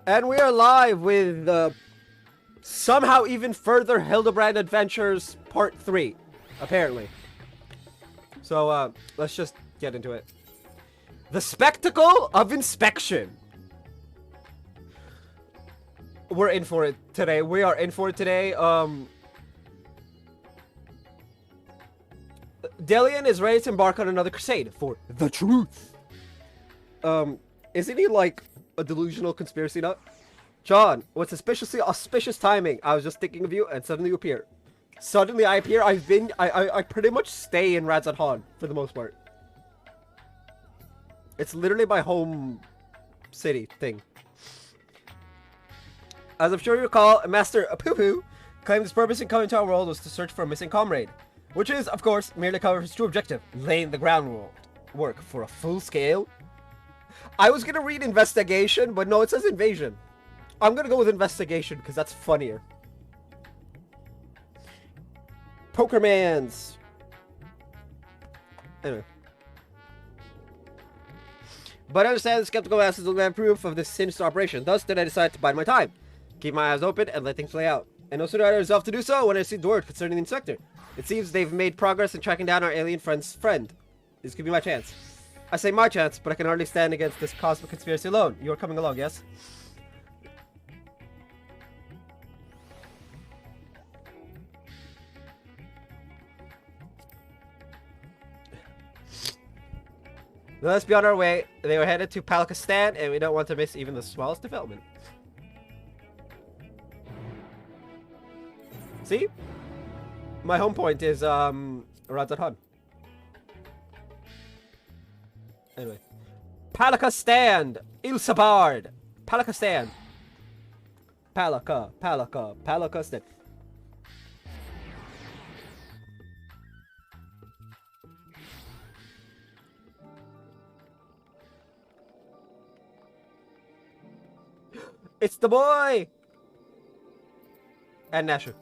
And we are live with somehow even further Hildibrand Adventures Part 3, apparently. So, let's just get into it. The Spectacle of Inspection. We're in for it today. We are in for it today. Delian is ready to embark on another crusade for the truth. Isn't he like a delusional conspiracy nut? John, with suspiciously auspicious timing, I was just thinking of you and suddenly you appear. Suddenly I appear. I pretty much stay in Radzat Han for the most part. It's literally my home city thing. As I'm sure you recall, Master Poo-Poo claimed his purpose in coming to our world was to search for a missing comrade, which is, of course, merely cover his true objective, laying the groundwork for a full-scale. I was gonna read investigation, but no, it says invasion. I'm gonna go with investigation because that's funnier. Pokermans. Anyway. But I understand the skeptical masses will demand proof of this sinister operation. Thus, did I decide to bide my time, keep my eyes open, and let things play out. And no sooner did I resolve to do so when I received word concerning the inspector. It seems they've made progress in tracking down our alien friend's friend. This could be my chance. I say my chance, but I can hardly stand against this cosmic conspiracy alone. You are coming along, yes? Let's be on our way. They were headed to Palakistan, and we don't want to miss even the smallest development. See? My home point is, Radzat Han. Anyway. Palakistan! Ilsabard! Palakistan! Palakistan. It's the boy! And Nasher.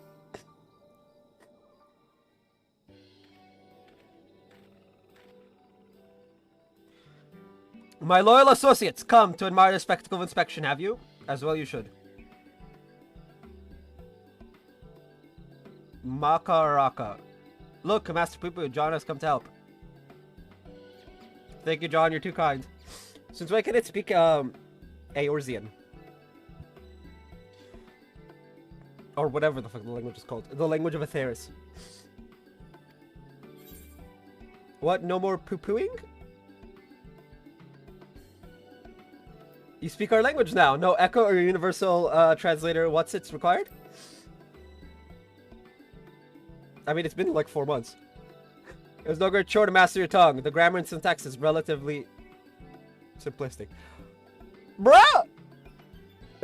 My loyal associates, come to admire the spectacle of inspection, have you? As well you should. Makaraka. Look, Master Poo-Poo, John has come to help. Thank you, John, you're too kind. Since when can it speak, Eorzean? Or whatever the fuck the language is called. The language of Atheris. What, no more poo-pooing? You speak our language now. No echo or universal translator. What's it's required? I mean, it's been like 4 months. It was no great chore to master your tongue. The grammar and syntax is relatively simplistic. Bruh!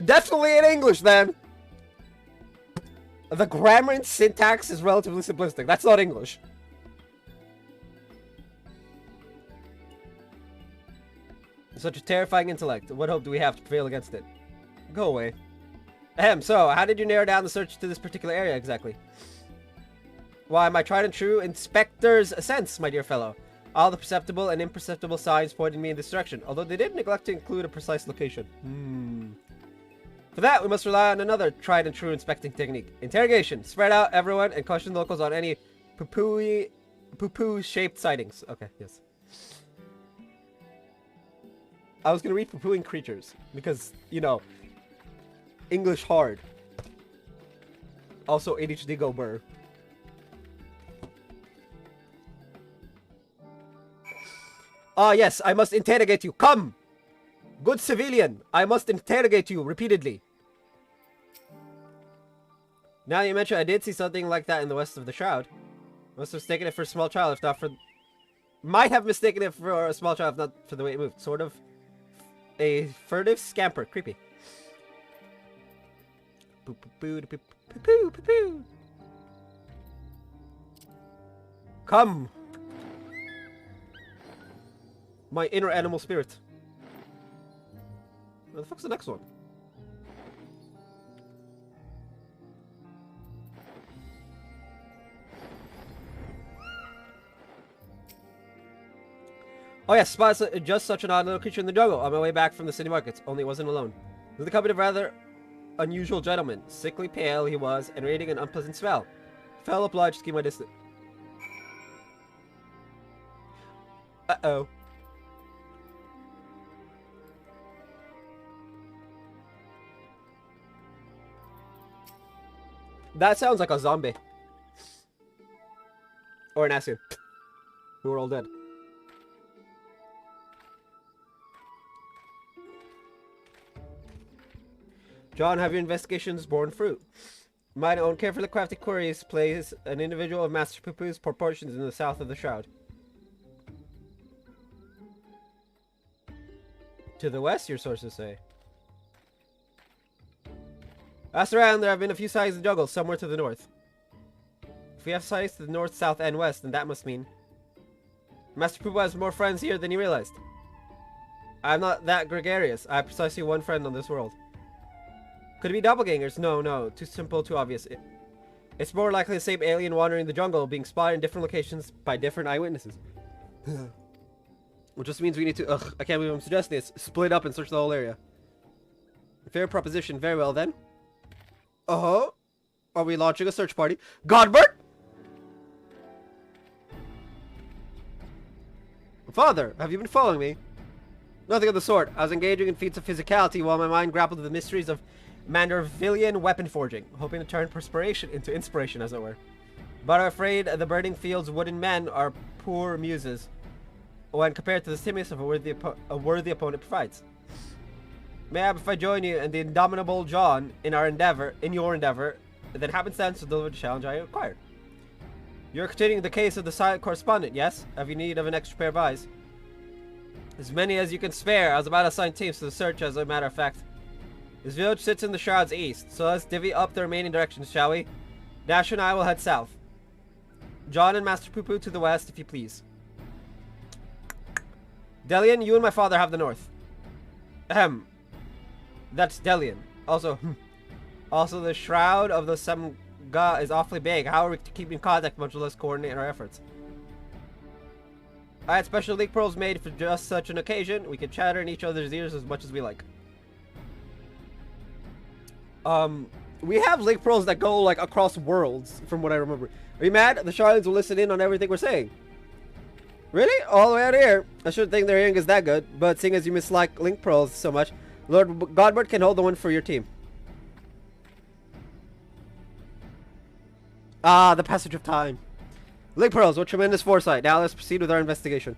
Definitely in English, then. The grammar and syntax is relatively simplistic. That's not English. Such a terrifying intellect. What hope do we have to prevail against it? Go away. Ahem, so, how did you narrow down the search to this particular area exactly? Why, my tried and true inspector's sense, my dear fellow. All the perceptible and imperceptible signs pointed me in this direction, although they did neglect to include a precise location. For that, we must rely on another tried and true inspecting technique. Interrogation. Spread out everyone and caution the locals on any poo-poo-shaped sightings. Okay, yes. I was gonna read poo-pooing creatures because, you know, English hard. Also, ADHD go burr. Ah, yes, I must interrogate you. Come! Good civilian, I must interrogate you repeatedly. Now you mention I did see something like that in the west of the Shroud. Must have mistaken it for a small child, if not for... Might have mistaken it for a small child, if not for the way it moved. Sort of a furtive scamper. Creepy. Poo-poo-poo-poo-poo-poo-poo. Come! My inner animal spirit. Where the fuck's the next one? Oh yes, spotted just such an odd little creature in the jungle on my way back from the city markets, only it wasn't alone. was the company of rather unusual gentleman. Sickly pale he was, and radiating an unpleasant smell. Felt obliged to keep my distance. Uh-oh. That sounds like a zombie. Or an Assyrian. Who are all dead. John, have your investigations borne fruit? Mine own carefully crafted queries place an individual of Master Poo-Poo's proportions in the south of the shroud. To the west, your sources say. Asked around, there have been a few sightings in the jungle, somewhere to the north. If we have sightings to the north, south, and west, then that must mean Master Poo-Poo has more friends here than he realized. I'm not that gregarious. I have precisely one friend on this world. Could it be doppelgangers? No. Too simple, too obvious. It's more likely the same alien wandering the jungle, being spotted in different locations by different eyewitnesses. Which just means we need to... Ugh, I can't believe I'm suggesting this. Split up and search the whole area. Fair proposition. Very well, then. Uh-huh. Are we launching a search party? Godbert! Father, have you been following me? Nothing of the sort. I was engaging in feats of physicality while my mind grappled with the mysteries of Mandervillian weapon forging, hoping to turn perspiration into inspiration, as it were. But I'm afraid the burning fields' wooden men are poor muses when compared to the stimulus of a worthy opponent provides. Mayhap if I join you and the indomitable John in your endeavor, then happenstance to deliver the challenge I acquired. You're continuing the case of the silent correspondent, yes? Have you need of an extra pair of eyes? As many as you can spare. I was about to assign teams to the search, as a matter of fact. This village sits in the shroud's east, so let's divvy up the remaining directions, shall we? Dash and I will head south. John and Master Poo-Poo to the west, if you please. Delian, you and my father have the north. Ahem. That's Delian. Also, the shroud of the Samga is awfully big. How are we to keep in contact, much less coordinate our efforts? I had special leak pearls made for just such an occasion. We can chatter in each other's ears as much as we like. We have link pearls that go like across worlds, from what I remember. Are you mad? The Sharlings will listen in on everything we're saying. Really? All the way out here? I shouldn't think their hearing is that good, but seeing as you mislike link pearls so much, Lord Godbert can hold the one for your team. Ah, the passage of time. Link pearls, what tremendous foresight. Now let's proceed with our investigation.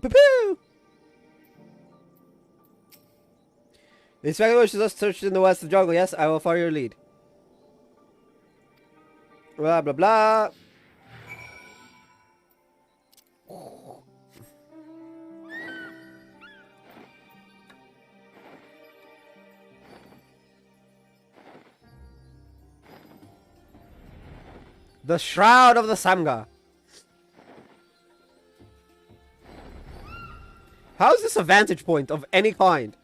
Poo-poo! The inspector wishes us to search in the west of the jungle. Yes, I will follow your lead. Blah, blah, blah. The Shroud of the Samga. How is this a vantage point of any kind?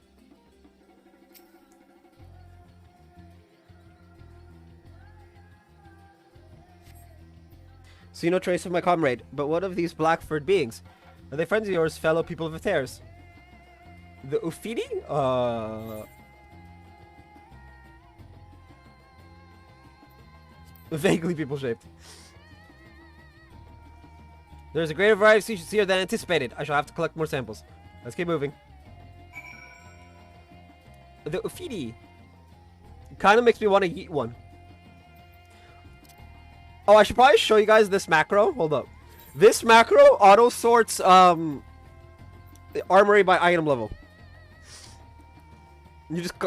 See no trace of my comrade, but what of these black-furred beings? Are they friends of yours, fellow people of affairs? The Ufidi? Vaguely people-shaped. There's a greater variety of species here than anticipated. I shall have to collect more samples. Let's keep moving. The Ufidi. Kind of makes me want to eat one. Oh, I should probably show you guys this macro. Hold up. This macro auto sorts the armory by item level.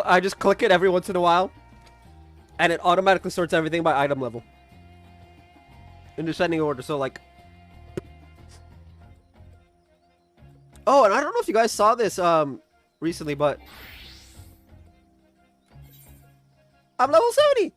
I just click it every once in a while, and it automatically sorts everything by item level in descending order. So like, oh, and I don't know if you guys saw this recently, but I'm level 70.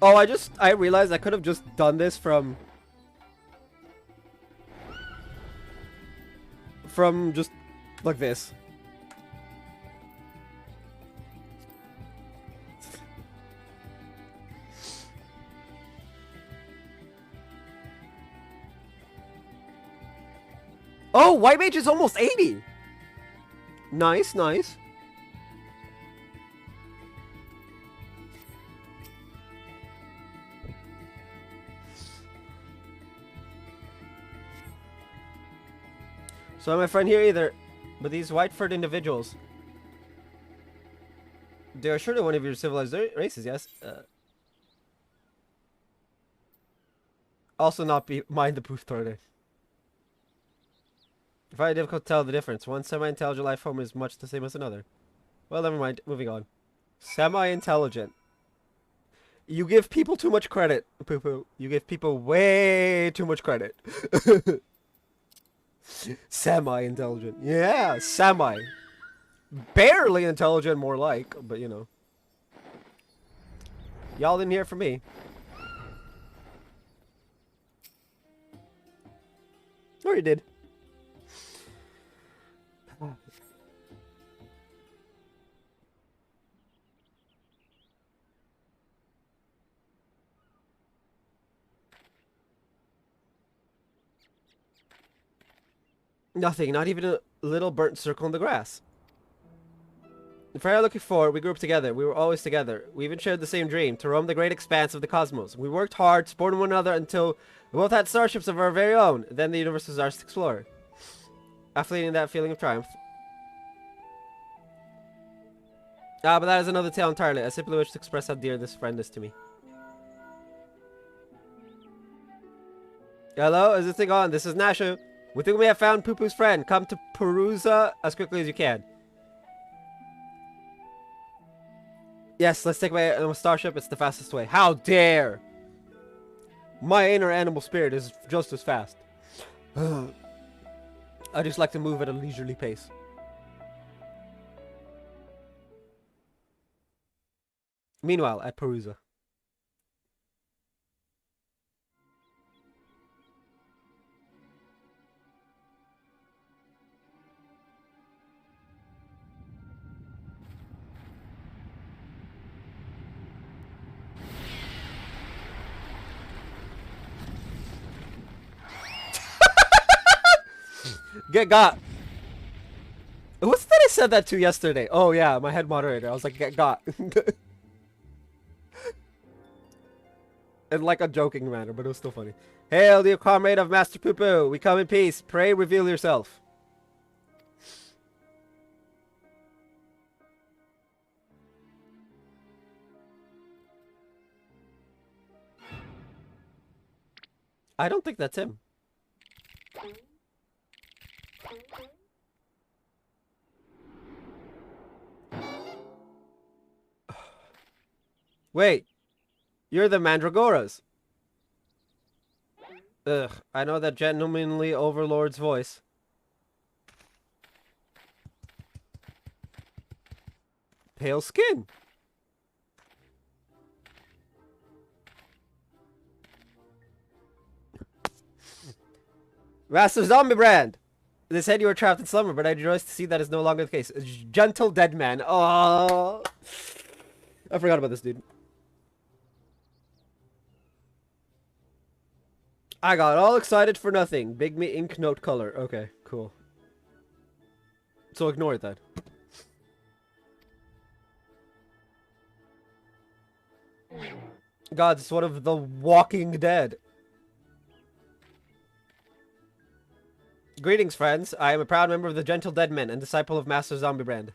Oh, I realized I could have just done this from just like this. Oh, white mage is almost 80. Nice, nice. So my friend here either, but these white furred individuals, they are surely one of your civilized races, yes? Also not be mind the poof tornado. I find it difficult to tell the difference. One semi-intelligent life form is much the same as another. Well, never mind. Moving on. Semi-intelligent. You give people too much credit, poo-poo. You give people way too much credit. Semi-intelligent. Yeah, semi. Barely intelligent, more like, but you know. Y'all didn't hear from me. Or you did. Nothing, not even a little burnt circle in the grass. The friend I'm looking for, we grew up together. We were always together. We even shared the same dream, to roam the great expanse of the cosmos. We worked hard, supported one another until we both had starships of our very own. Then the universe was ours to explore. After leading that feeling of triumph. But that is another tale entirely. I simply wish to express how dear this friend is to me. Hello, is this thing on? This is Nashu. We think we have found Poo-Poo's friend. Come to Perusa as quickly as you can. Yes, let's take away a starship. It's the fastest way. How dare! My inner animal spirit is just as fast. I just like to move at a leisurely pace. Meanwhile, at Perusa. Get got. What's that I said that to yesterday? Oh yeah, my head moderator. I was like, get got. In like a joking manner, but it was still funny. Hail, dear comrade of Master Poo-Poo. We come in peace. Pray reveal yourself. I don't think that's him. Wait. You're the Mandragoras. Ugh, I know that gentlemanly overlord's voice. Pale skin. Master Zombiebrand! They said you were trapped in slumber, but I rejoice to see that is no longer the case. A gentle dead man. Oh, I forgot about this dude. I got all excited for nothing. Big me ink note color. Okay, cool. So ignore it then. God, it's one of the Walking Dead. Greetings, friends. I am a proud member of the Gentle Dead Men and disciple of Master Zombiebrand.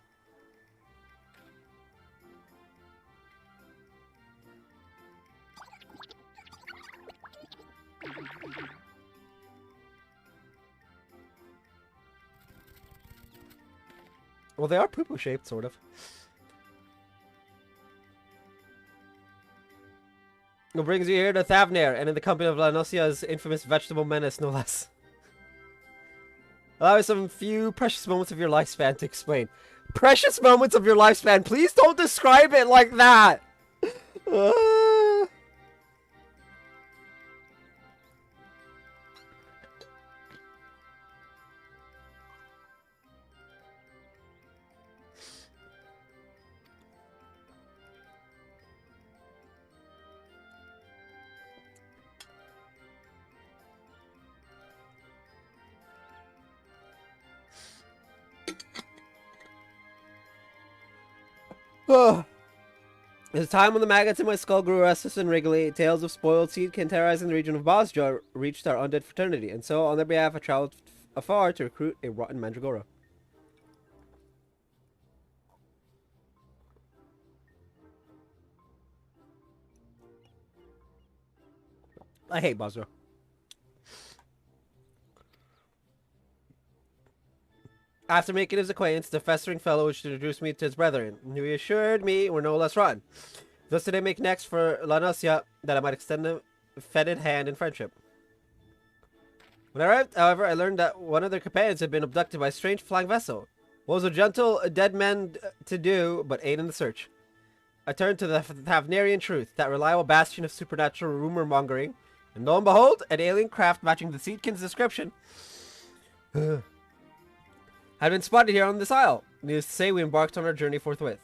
Well, they are poo-poo shaped, sort of. What brings you here to Thavnair, and in the company of Lanosia's infamous vegetable menace, no less. Allow me some few precious moments of your lifespan to explain. Precious moments of your lifespan? Please don't describe it like that! It's time when the maggots in my skull grew restless and wriggly, tales of spoiled seedkin terrorizing the region of Bosjar reached our undead fraternity, and so on their behalf I traveled afar to recruit a rotten mandragora. I hate Bosjar. After making his acquaintance, the festering fellow introduced me to his brethren, who assured me were no less rotten. Thus did I make next for La Nocia, that I might extend a fetid hand in friendship. When I arrived, however, I learned that one of their companions had been abducted by a strange flying vessel. What was a gentle dead man to do but aid in the search? I turned to the Thavnarian truth, that reliable bastion of supernatural rumor-mongering, and lo and behold, an alien craft matching the Seedkin's description had been spotted here on this isle. Needless to say, we embarked on our journey forthwith.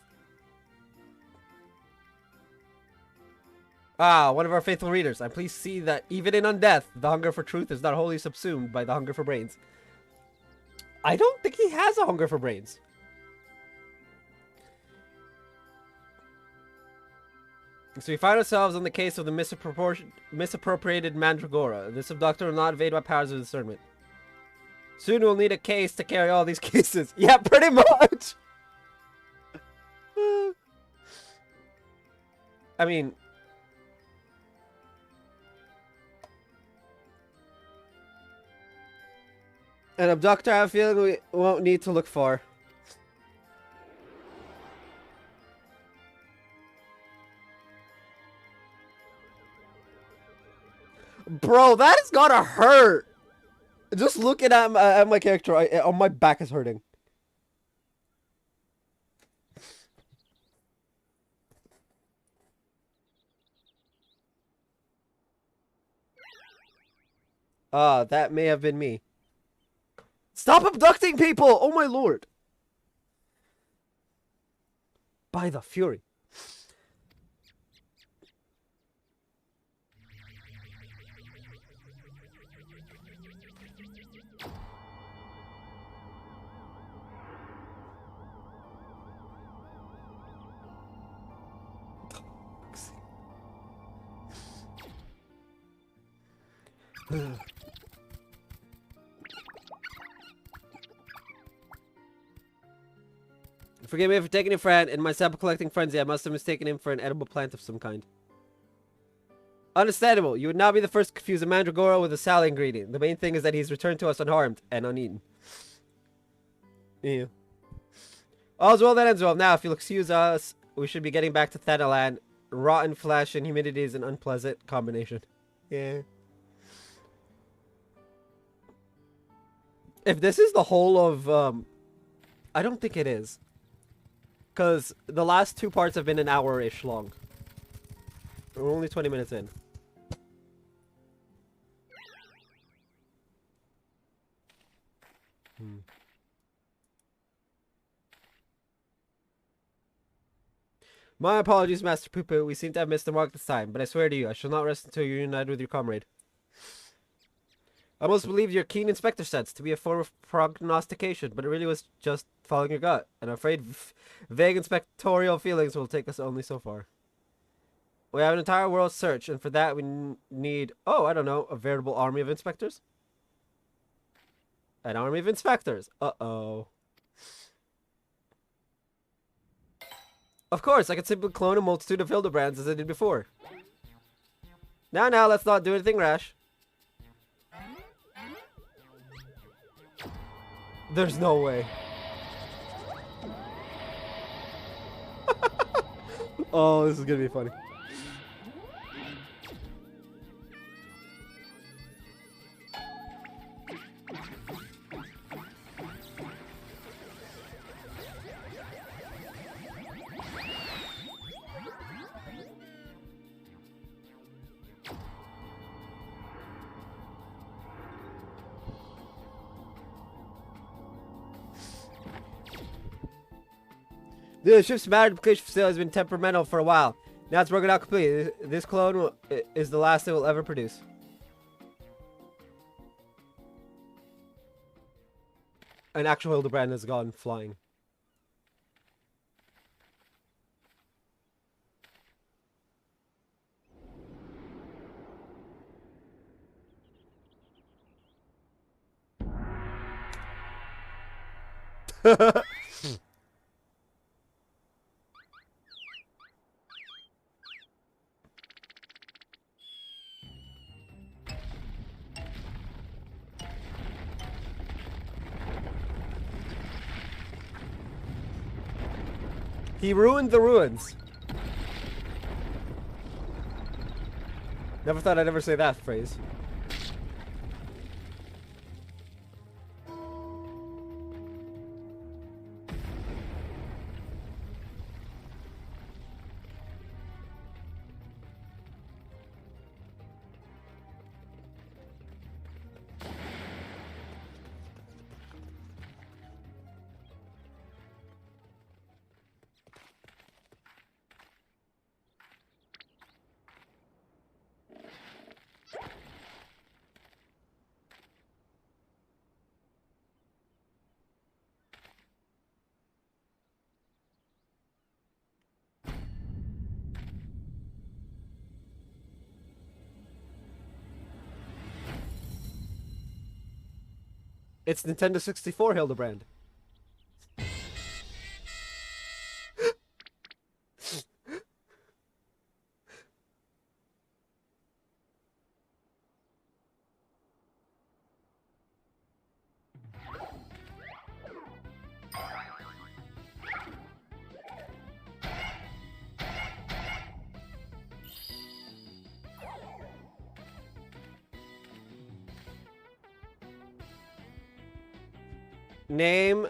Ah, one of our faithful readers. I'm pleased to see that even in undeath, the hunger for truth is not wholly subsumed by the hunger for brains. I don't think he has a hunger for brains. So we find ourselves on the case of the misappropriated Mandragora. This abductor will not evade my powers of discernment. Soon we'll need a case to carry all these cases. Yeah, pretty much. I mean, an abductor, I have a feeling we won't need to look far. Bro, that is gotta hurt. Just looking at my character, my back is hurting. Ah, that may have been me. Stop abducting people! Oh my lord! By the fury. Forgive me for taking him for in my sample collecting frenzy. I must have mistaken him for an edible plant of some kind. Understandable. You would not be the first to confuse a mandragora with a salad ingredient. The main thing is that he's returned to us unharmed and uneaten. Yeah. All's well that ends well. Now, if you'll excuse us, we should be getting back to Thanalan. Rotten flesh and humidity is an unpleasant combination. Yeah. If this is the whole of, I don't think it is. Because the last two parts have been an hour-ish long. We're only 20 minutes in. My apologies, Master Poo-Poo. We seem to have missed the mark this time, but I swear to you, I shall not rest until you're united with your comrade. I almost believed your keen inspector sense to be a form of prognostication, but it really was just following your gut. And I'm afraid vague inspectorial feelings will take us only so far. We have an entire world search, and for that we need, oh, I don't know, a veritable army of inspectors? An army of inspectors. Uh-oh. Of course, I could simply clone a multitude of Hildebrands as I did before. Now, let's not do anything rash. There's no way. Oh, this is gonna be funny. The ship's matter duplication facility has been temperamental for a while. Now it's broken out completely. This clone is the last it will ever produce. An actual Hildibrand has gone flying. He ruined the ruins. Never thought I'd ever say that phrase. It's Nintendo 64, Hildibrand.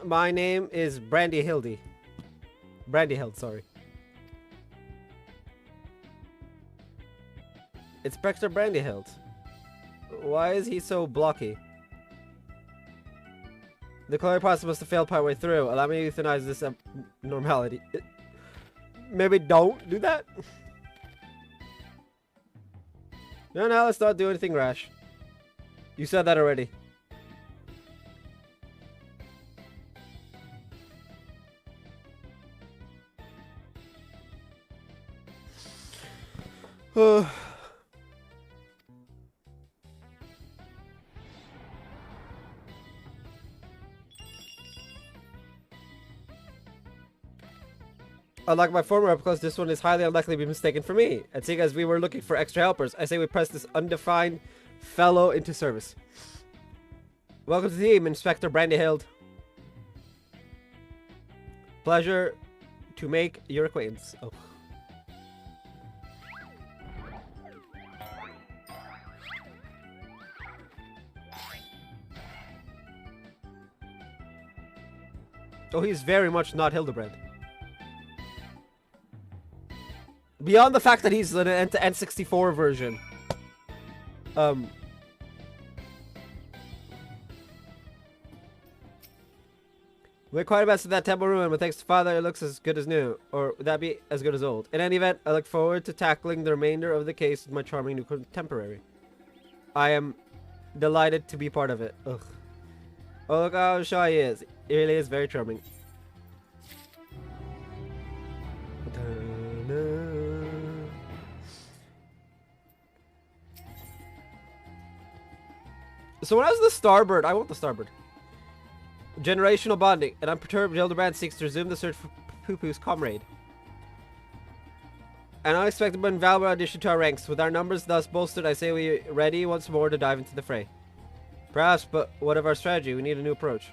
My name is Brandy Hildy. Brandy Hild, sorry. Inspector Brandy Hild. Why is he so blocky? The chlorine process must have failed partway through. Allow me to euthanize this abnormality. Maybe don't do that? No, let's not do anything rash. You said that already. Unlike my former replicas, this one is highly unlikely to be mistaken for me. And seeing as we were looking for extra helpers, I say we press this undefined fellow into service. Welcome to the team, Inspector Brandy Hild. Pleasure to make your acquaintance. Oh. Oh, he's very much not Hildibrand. Beyond the fact that he's an N64 version. We're quite a mess of that temple ruin, but thanks to Father, it looks as good as new. Or would that be as good as old? In any event, I look forward to tackling the remainder of the case with my charming new contemporary. I am delighted to be part of it. Ugh. Oh, look how shy he is. He really is very charming. So when I was the Starbird, I want the Starbird. Generational bonding. An unperturbed Hildibrand seeks to resume the search for Poo-Poo's comrade. An unexpected but invaluable addition to our ranks. With our numbers thus bolstered, I say we are ready once more to dive into the fray. Perhaps, but what of our strategy? We need a new approach.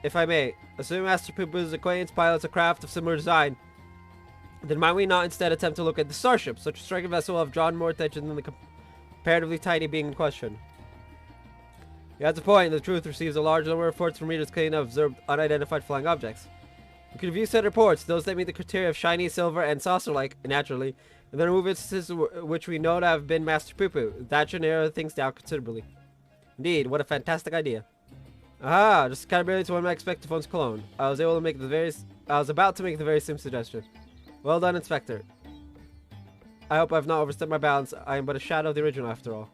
If I may, assuming Master Poo-Poo's acquaintance pilots a craft of similar design, then might we not instead attempt to look at the starship? Such a striking vessel will have drawn more attention than the comparatively tiny being in question. Yeah, that's a point. The truth receives a large number of reports from readers claiming to have observed unidentified flying objects. We could view said reports, those that meet the criteria of shiny, silver, and saucer-like, naturally, and then remove instances which we know to have been Master Poo-Poo. That should narrow things down considerably. Indeed, what a fantastic idea. Aha, just kind of barely to one of my expectophone's clone. I was about to make the very same suggestion. Well done, Inspector. I hope I have not overstepped my bounds. I am but a shadow of the original after all.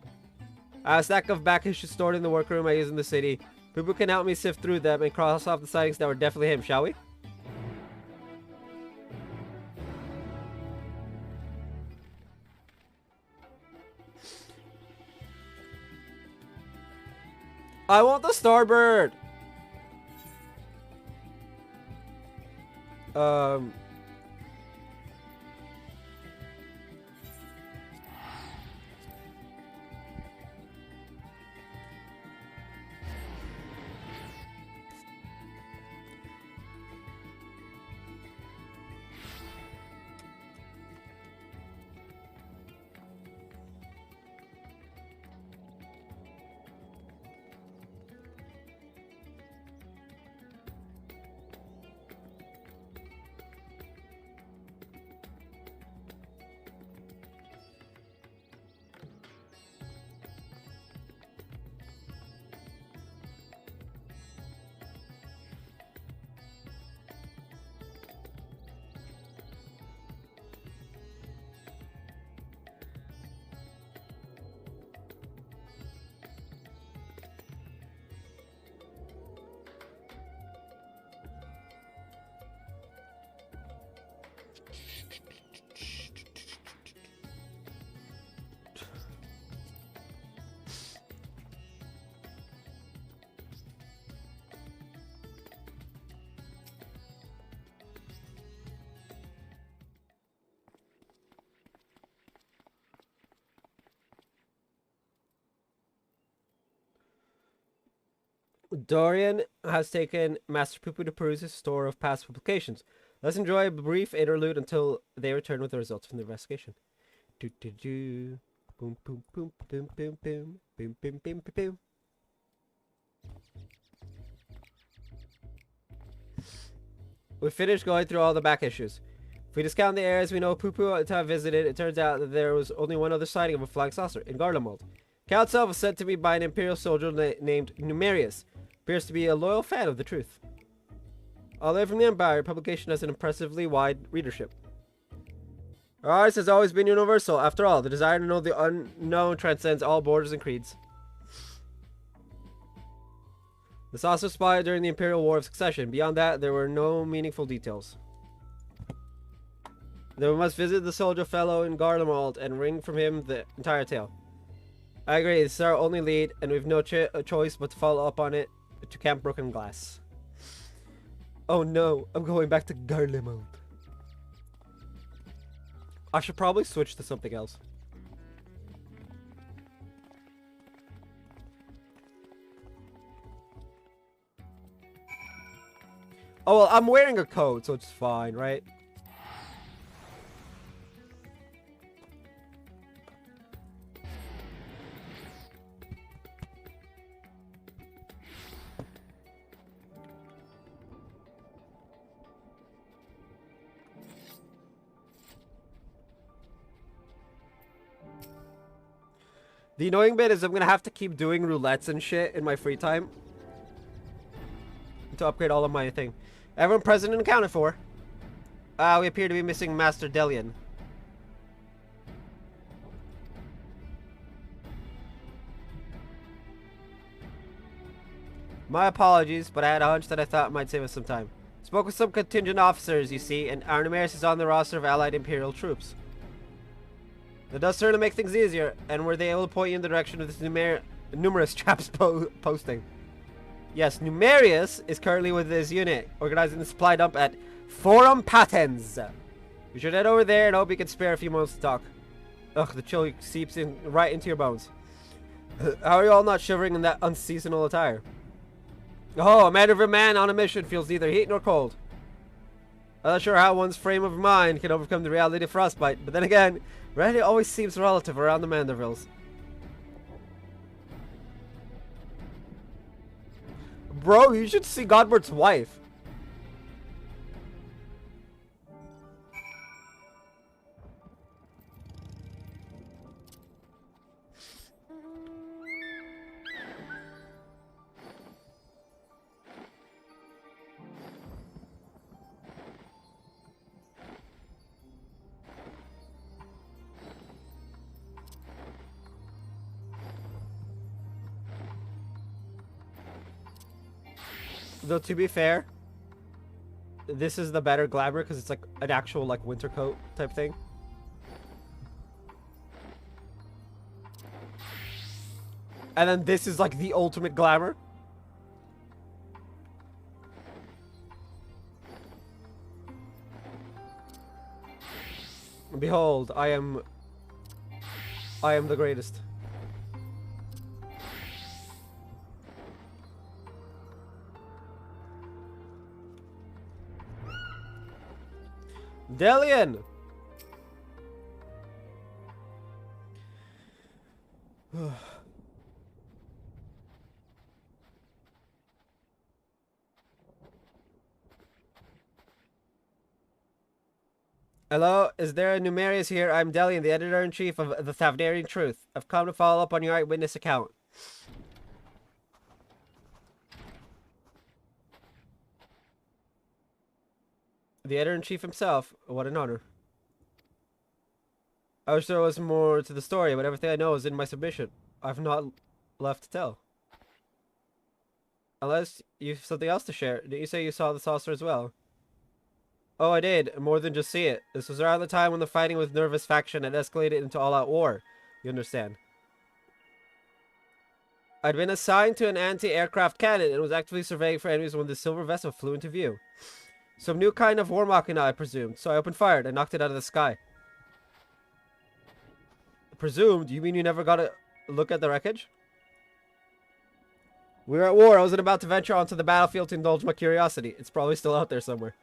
I have a stack of back issues stored in the workroom I use in the city. Poo-Poo can help me sift through them and cross off the sightings that were definitely him, shall we? I want the Starbird! Um... Dorian has taken Master Poo Poo to peruse his store of past publications. Let's enjoy a brief interlude until they return with the results from the investigation. Do do do. Boom boom boom boom boom boom boom boom boom boom boom. We finished going through all the back issues. If we discount the areas we know Poo Poo to have visited, it turns out that there was only one other sighting of a flying saucer in Garlemald. Count itself was sent to me by an Imperial soldier named Numerius. Appears to be a loyal fan of the truth. All the way from the Empire, publication has an impressively wide readership. Our arts has always been universal. After all, the desire to know the unknown transcends all borders and creeds. The saucer spotted during the Imperial War of Succession. Beyond that, there were no meaningful details. Then we must visit the soldier fellow in Garlemald and wring from him the entire tale. I agree, this is our only lead, and we've no choice but to follow up on it to Camp Broken Glass. Oh no, I'm going back to Garlemald. I should probably switch to something else. Oh well, I'm wearing a coat, so it's fine, right? The annoying bit is I'm gonna have to keep doing roulettes and shit in my free time to upgrade all of my thing. Everyone present and accounted for. We appear to be missing Master Delian. My apologies, but I had a hunch that I thought might save us some time. Spoke with some contingent officers, you see, and Arnumeris is on the roster of allied Imperial troops. That does certainly make things easier, and were they able to point you in the direction of this numerous traps posting? Yes, Numerius is currently with his unit, organizing the supply dump at Forum Patens. You should head over there and hope you can spare a few moments to talk. Ugh, the chill seeps in right into your bones. How are you all not shivering in that unseasonal attire? Oh, a man of a man on a mission feels neither heat nor cold. I'm not sure how one's frame of mind can overcome the reality of frostbite, but then again, reality always seems relative around the Mandervilles. Bro, you should see Godbert's wife. Though to be fair, this is the better glamour because it's like an actual like winter coat type thing. And then this is like the ultimate glamour. Behold, I am the greatest. Delian! Hello, is there a Numerius here? I'm Delian, the editor-in-chief of the Thavnarian Truth. I've come to follow up on your eyewitness account. The editor-in-chief himself. What an honor. I wish there was more to the story, but everything I know is in my submission. I've not left to tell. Unless you have something else to share. Didn't you say you saw the saucer as well? Oh, I did. More than just see it. This was around the time when the fighting with Nervous faction had escalated into all-out war. You understand? I'd been assigned to an anti-aircraft cannon and was actively surveying for enemies when the silver vessel flew into view. Some new kind of war machina, I presumed, so I opened fire and knocked it out of the sky. Presumed? You mean you never got a look at the wreckage? We were at war. I wasn't about to venture onto the battlefield to indulge my curiosity. It's probably still out there somewhere.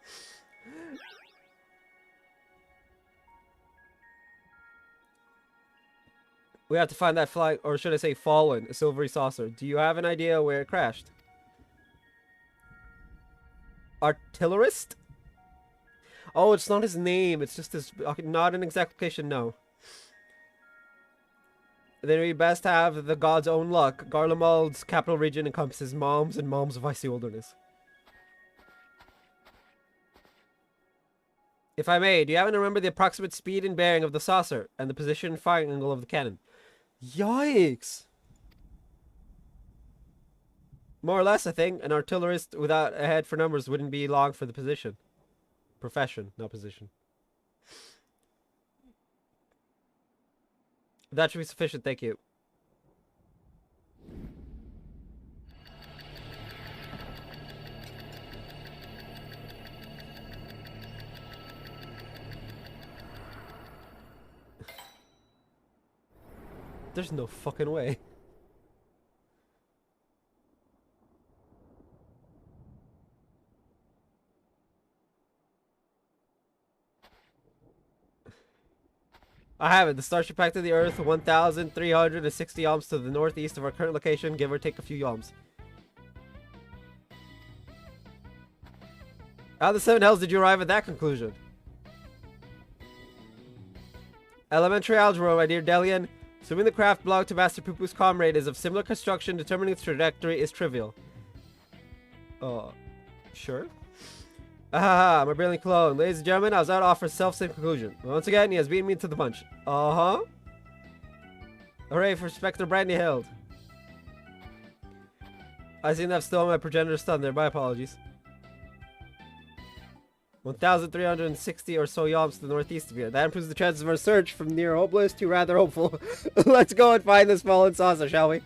We have to find that flying, or should I say fallen, silvery saucer. Do you have an idea where it crashed? Artillerist? Oh, it's not his name. It's just his, not an exact location, no. Then we best have the god's own luck. Garlemald's capital region encompasses moms and moms of icy wilderness. If I may, do you happen to remember the approximate speed and bearing of the saucer and the position and firing angle of the cannon? Yikes! More or less, I think. An artillerist without a head for numbers wouldn't be long for the position. Profession, not position. That should be sufficient, thank you. There's no fucking way. I have it. The starship packed to the Earth 1,360 yalms to the northeast of our current location, give or take a few yalms. How the seven hells did you arrive at that conclusion? Elementary algebra, my dear Delian. Assuming the craft belonged to Master Poo-Poo's comrade is of similar construction, determining its trajectory is trivial. Sure. Ah, my brilliant clone. Ladies and gentlemen, I was out to offer self-same conclusion. Once again, he has beaten me to the punch. Uh-huh. Hooray for Spectre Brandy Hild. I seem to have stolen my progenitor's thunder. My apologies. 1,360 or so yalms to the northeast of here. That improves the chances of our search from near hopeless to rather hopeful. Let's go and find this fallen saucer, shall we?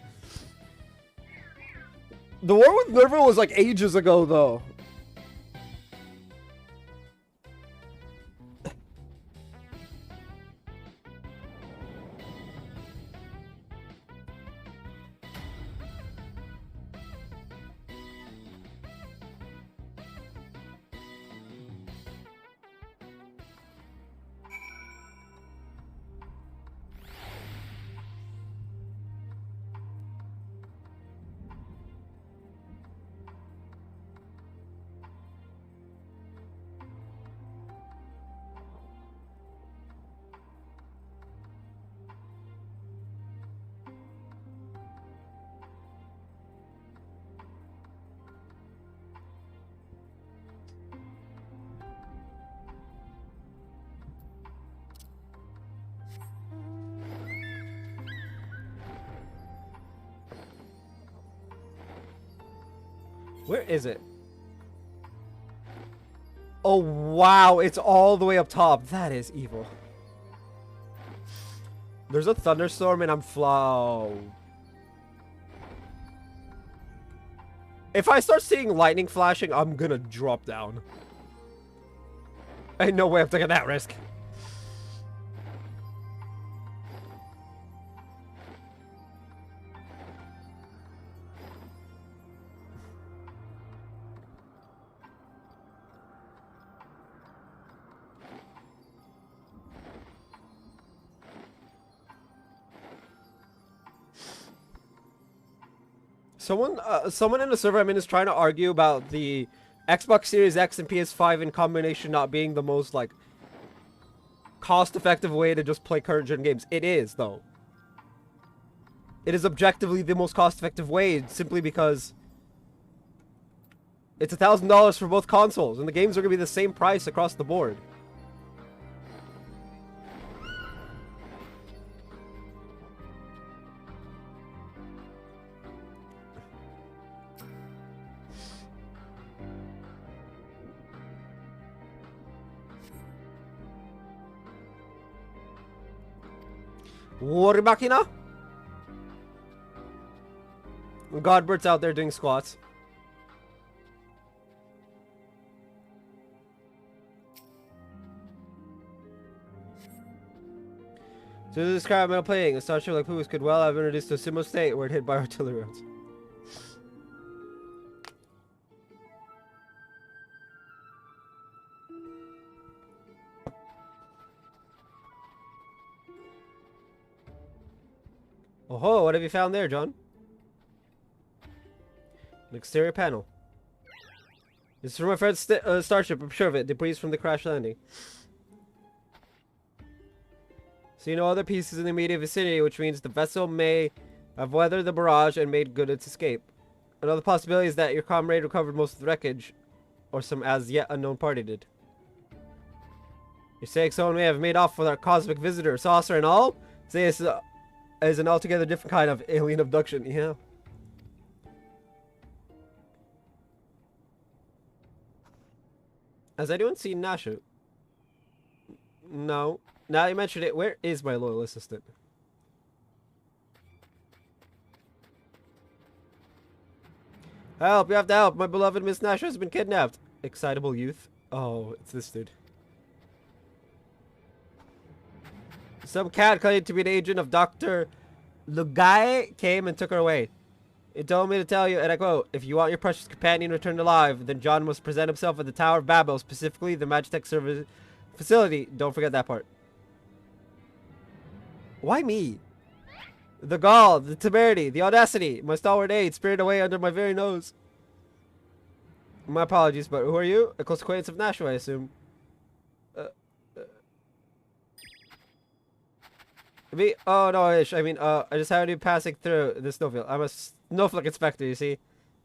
The war with Nerva was like ages ago, though. Where is it? Oh, wow. It's all the way up top. That is evil. There's a thunderstorm and I'm flow. If I start seeing lightning flashing, I'm gonna drop down. Ain't no way I'm taking that risk. Someone in the server I'm in is trying to argue about the Xbox Series X and PS5 in combination not being the most, like, cost-effective way to just play current-gen games. It is, though. It is objectively the most cost-effective way, simply because it's $1,000 for both consoles, and the games are going to be the same price across the board. War Machina? Godbert's out there doing squats. So to describe metal playing, a starship like Pooh's could well have been reduced to a similar state where it hit by artillery rounds. Oh, what have you found there, John? An exterior panel. This is from my friend's starship, I'm sure of it. Debris from the crash landing. See no other pieces in the immediate vicinity, which means the vessel may have weathered the barrage and made good its escape. Another possibility is that your comrade recovered most of the wreckage, or some as yet unknown party did. You're saying someone may have made off with our cosmic visitor, saucer and all? Say this is an altogether different kind of alien abduction, yeah. Has anyone seen Nashu? No. Now you mentioned it, where is my loyal assistant? Help, you have to help. My beloved Miss Nashu has been kidnapped. Excitable youth. Oh, it's this dude. Some cat claimed to be an agent of Dr. Lugai came and took her away. It told me to tell you, and I quote, if you want your precious companion returned alive, then John must present himself at the Tower of Babel, specifically the Magitech service facility. Don't forget that part. Why me? The gall, the temerity, the audacity, my stalwart aide spirited away under my very nose. My apologies, but who are you? A close acquaintance of Nashu, I assume. Me? Oh no, I mean, I just happened to be passing through the snowfield. I'm a snowflake inspector, you see.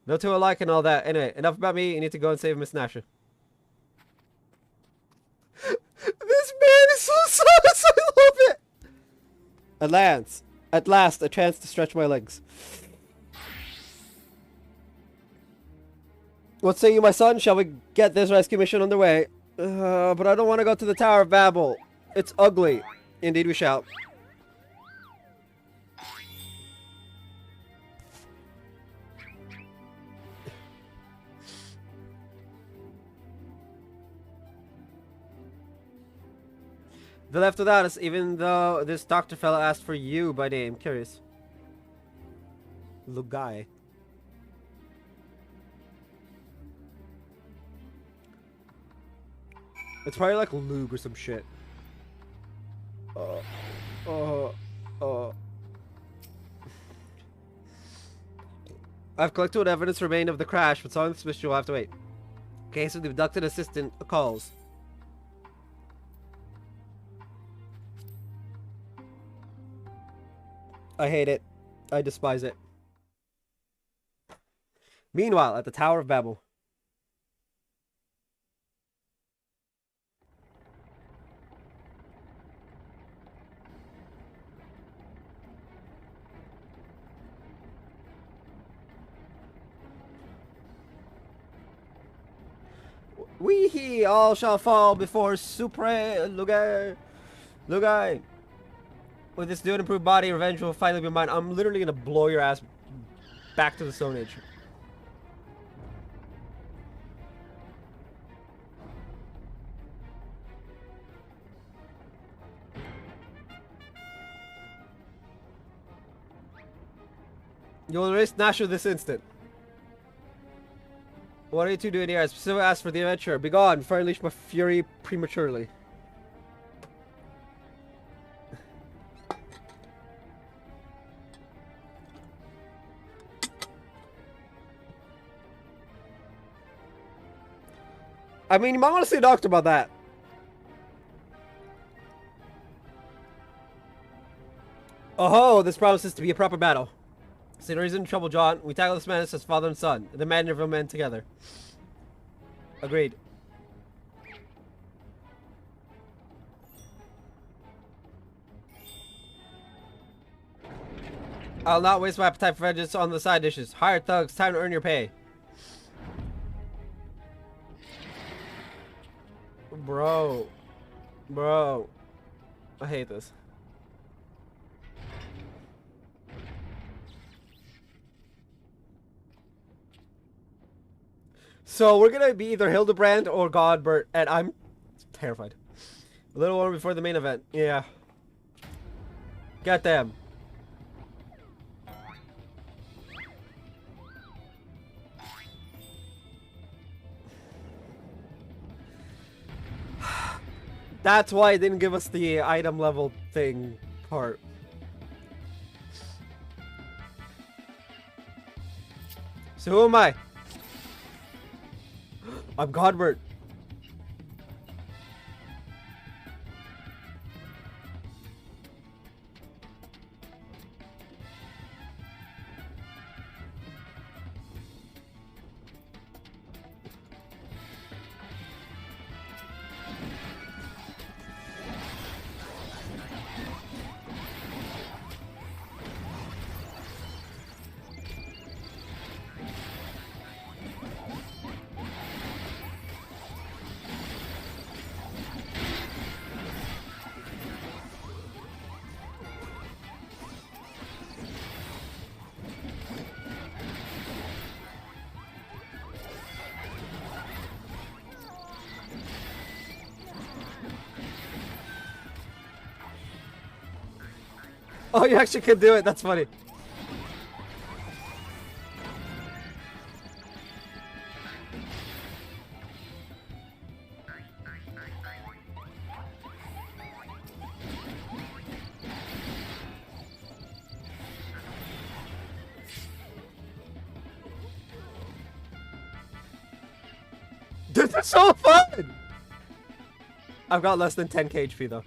No two alike and all that. Anyway, enough about me. You need to go and save Miss Nashu. This man is so sus. I love it. At last, a chance to stretch my legs. What say you, my son? Shall we get this rescue mission underway? But I don't want to go to the Tower of Babel. It's ugly. Indeed we shall. They left without us, even though this doctor fella asked for you by name. Curious. Lugai. It's probably like lube or some shit. I've collected what evidence remained of the crash, but solving this mission will have to wait. Case of the abducted assistant calls. I hate it. I despise it. Meanwhile, at the Tower of Babel. We all shall fall before Supre Lugai. With this new and improved body, revenge will finally be mine. I'm literally gonna blow your ass back to the Stone Age. You'll erase Nashu this instant. What are you two doing here? I specifically asked for the adventure. Begone, before I unleash my fury prematurely. I mean, you might want to see a doctor about that. Oh, this promises to be a proper battle. Considering in trouble, John. We tackle this menace as father and son. The man and men together. Agreed. I'll not waste my appetite for vengeance on the side dishes. Hired thugs, time to earn your pay. Bro. Bro. I hate this. So we're gonna be either Hildibrand or Godbert, and I'm terrified. A little one before the main event. Yeah. Got them. That's why it didn't give us the item level thing part. So who am I? I'm Godbert. Oh, you actually can do it. That's funny. This is so fun! I've got less than 10k HP though.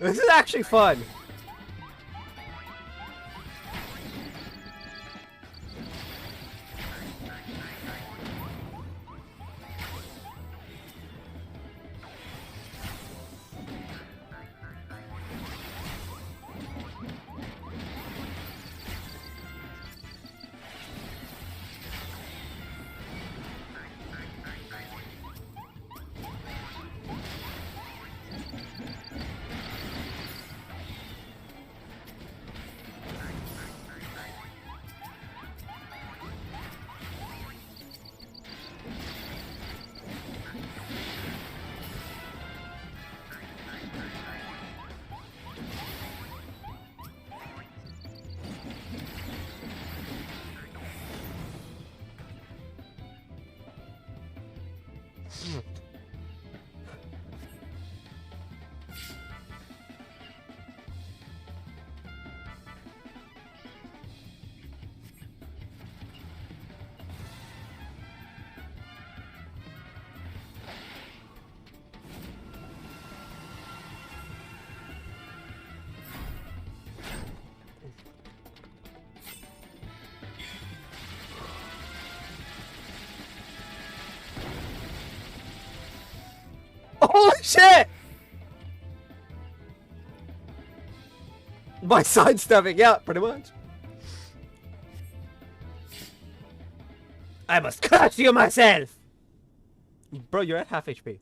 This is actually fun. Holy shit! By sidestepping, yeah, pretty much. I must crush you myself! Bro, you're at half HP.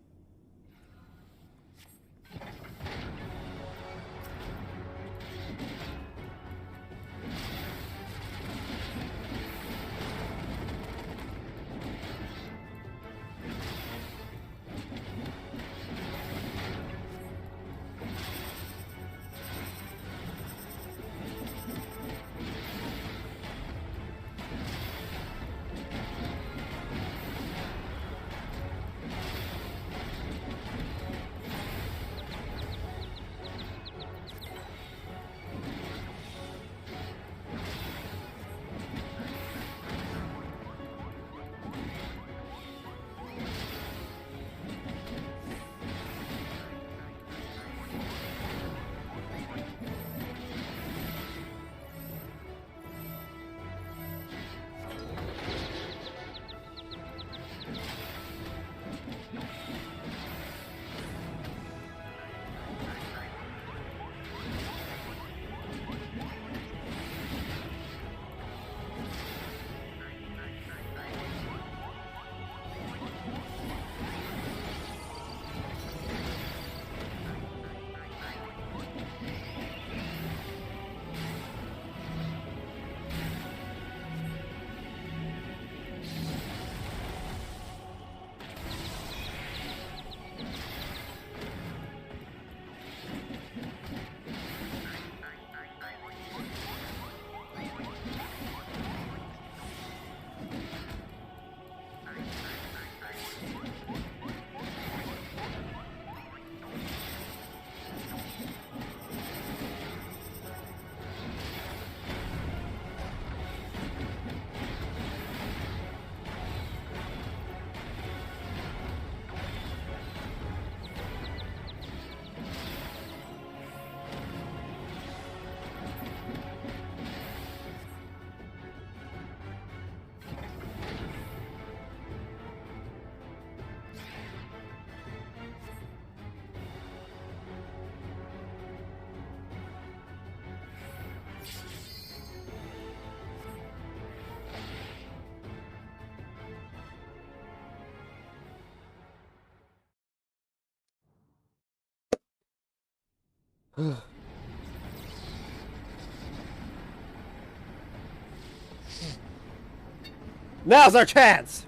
Now's our chance!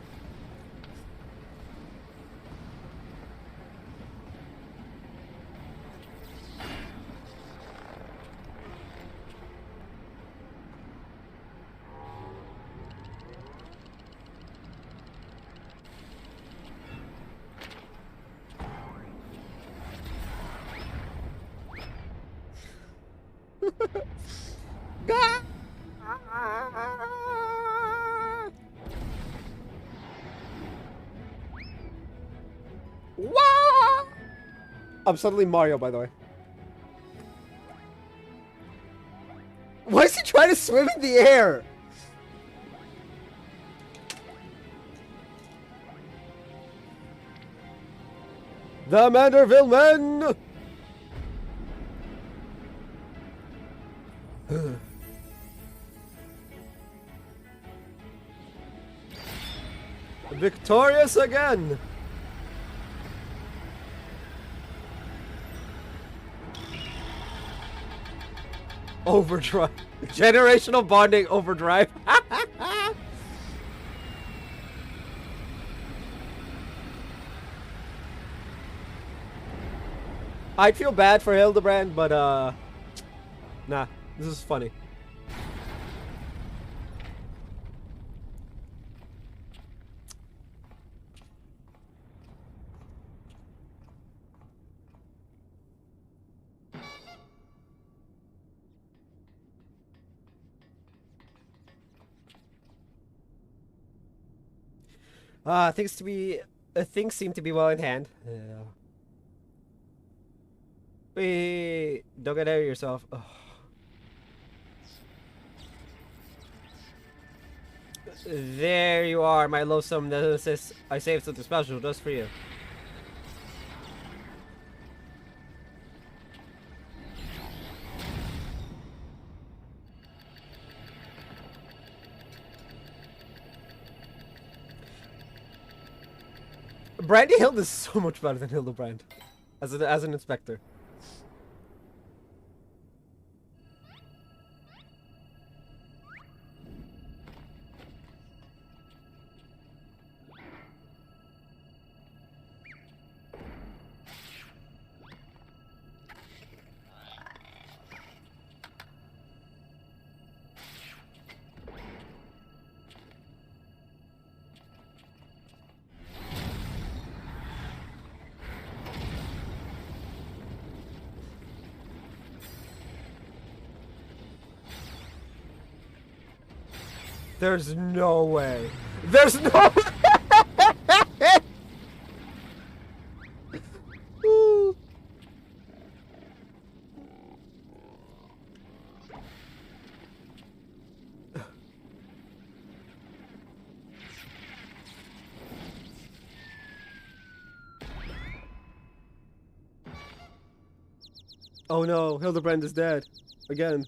I'm suddenly Mario, by the way. Why is he trying to swim in the air? The Manderville Men! Victorious again! Overdrive. Generational bonding overdrive. I'd feel bad for Hildibrand, but nah, this is funny. Things seem to be well in hand. Yeah. Don't get ahead of yourself. Ugh. There you are, my loathsome nemesis. I saved something special just for you. Brandy Hild is so much better than Hildibrand as an inspector. There's no way. There's no way! Oh no, Hildibrand is dead. Again.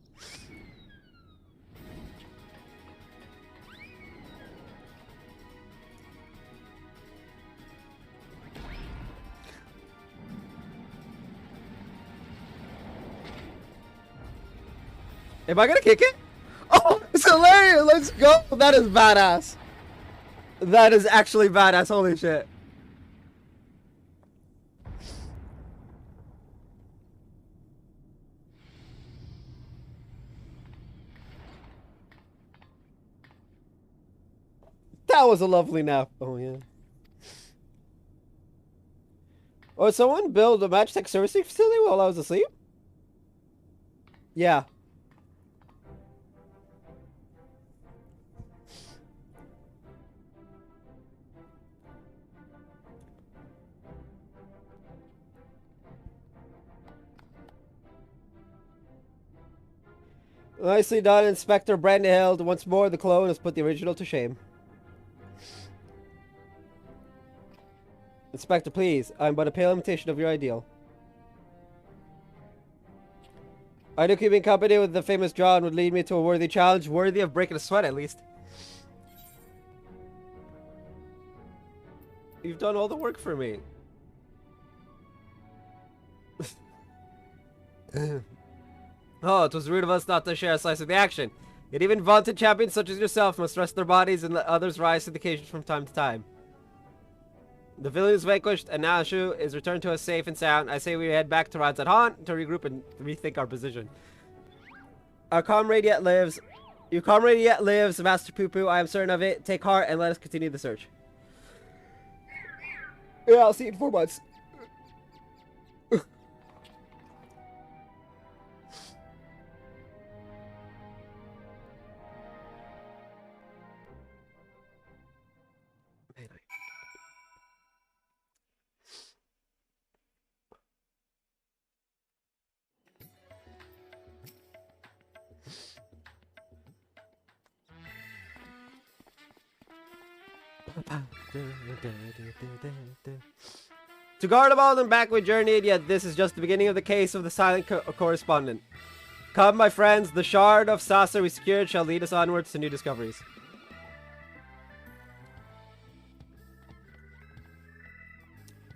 Am I gonna kick it? Oh, it's hilarious! Let's go! That is badass. That is actually badass. Holy shit. That was a lovely nap. Oh, yeah. Oh, did someone build a Magitech servicing facility while I was asleep? Yeah. Nicely done, Inspector Brandyhild. Once more, the clone has put the original to shame. Inspector, please. I'm but a pale imitation of your ideal. I knew keeping company with the famous John would lead me to a worthy challenge, worthy of breaking a sweat at least. You've done all the work for me. Oh, it was rude of us not to share a slice of the action. Yet even vaunted champions such as yourself must rest their bodies and let others rise to the occasion from time to time. The villain is vanquished, and now Shu is returned to us safe and sound. I say we head back to Rad's Haunt to regroup and rethink our position. Our comrade yet lives. Your comrade yet lives, Master Poo Poo. I am certain of it. Take heart and let us continue the search. Yeah, I'll see you in 4 months. To Garlemald and back we journeyed, yet this is just the beginning of the case of the silent correspondent. Come, my friends, the shard of Sasser we secured shall lead us onwards to new discoveries.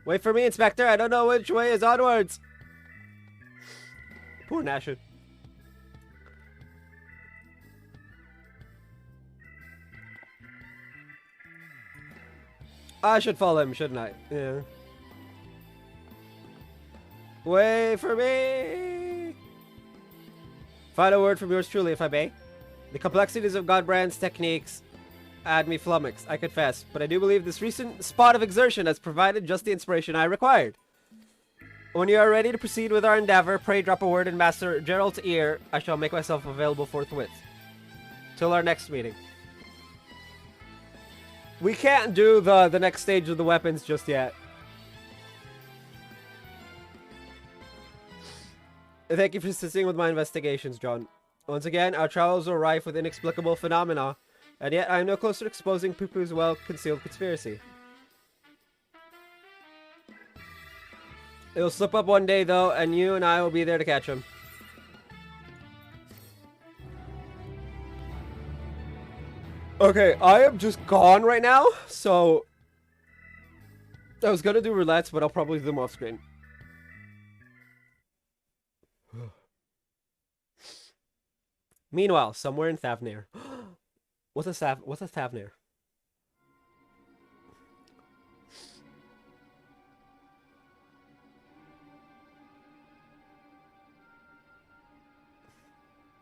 Wait for me, Inspector. I don't know which way is onwards. Poor Nashun. I should follow him, shouldn't I? Yeah. Wait for me! Final word from yours truly, if I may. The complexities of Godbrand's techniques had me flummoxed, I confess, but I do believe this recent spot of exertion has provided just the inspiration I required. When you are ready to proceed with our endeavor, pray drop a word in Master Gerald's ear. I shall make myself available forthwith. Till our next meeting. We can't do the next stage of the weapons just yet. Thank you for assisting with my investigations, John. Once again, our travels are rife with inexplicable phenomena, and yet I am no closer to exposing Poo-Poo's well-concealed conspiracy. It'll slip up one day, though, and you and I will be there to catch him. Okay, I am just gone right now, so... I was gonna do roulettes, but I'll probably do them off screen. Meanwhile, somewhere in Thavnir. What's a Thavnir?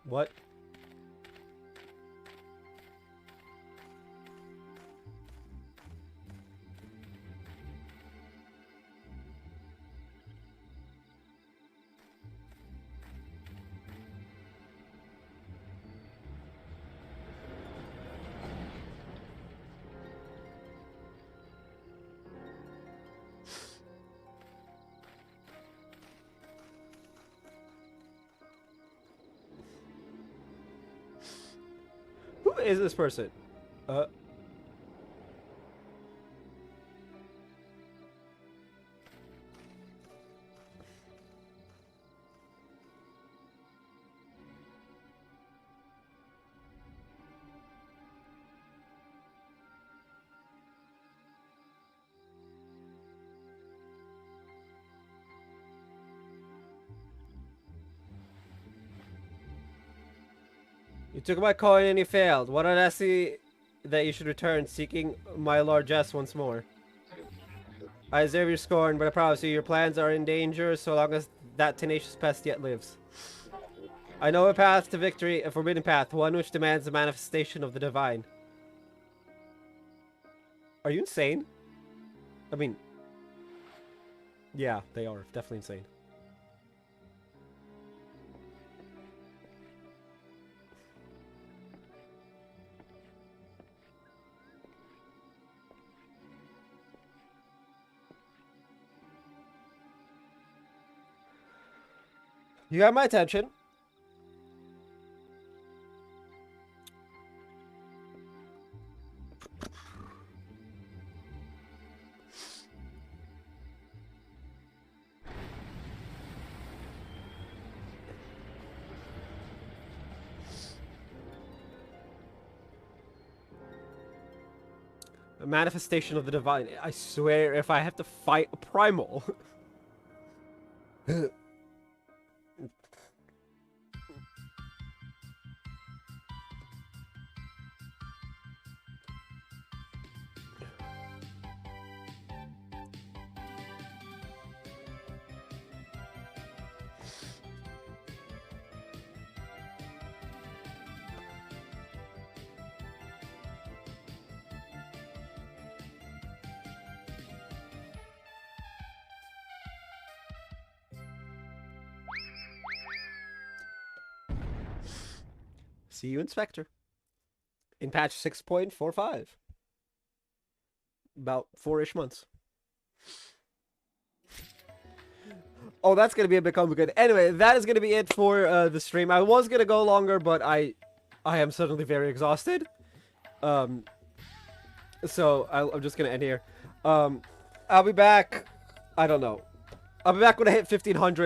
What? Who is this person? You took my coin and you failed. What audacity that you should return, seeking my largesse once more. I deserve your scorn, but I promise you, your plans are in danger so long as that tenacious pest yet lives. I know a path to victory, a forbidden path, one which demands the manifestation of the divine. Are you insane? I mean... yeah, they are. Definitely insane. You got my attention. A manifestation of the divine. I swear, if I have to fight a primal. See you, Inspector. In patch 6.45. About 4-ish months. Oh, that's going to be a bit complicated. Anyway, that is going to be it for the stream. I was going to go longer, but I am suddenly very exhausted. So I'm just going to end here. I'll be back. I don't know. I'll be back when I hit 1500.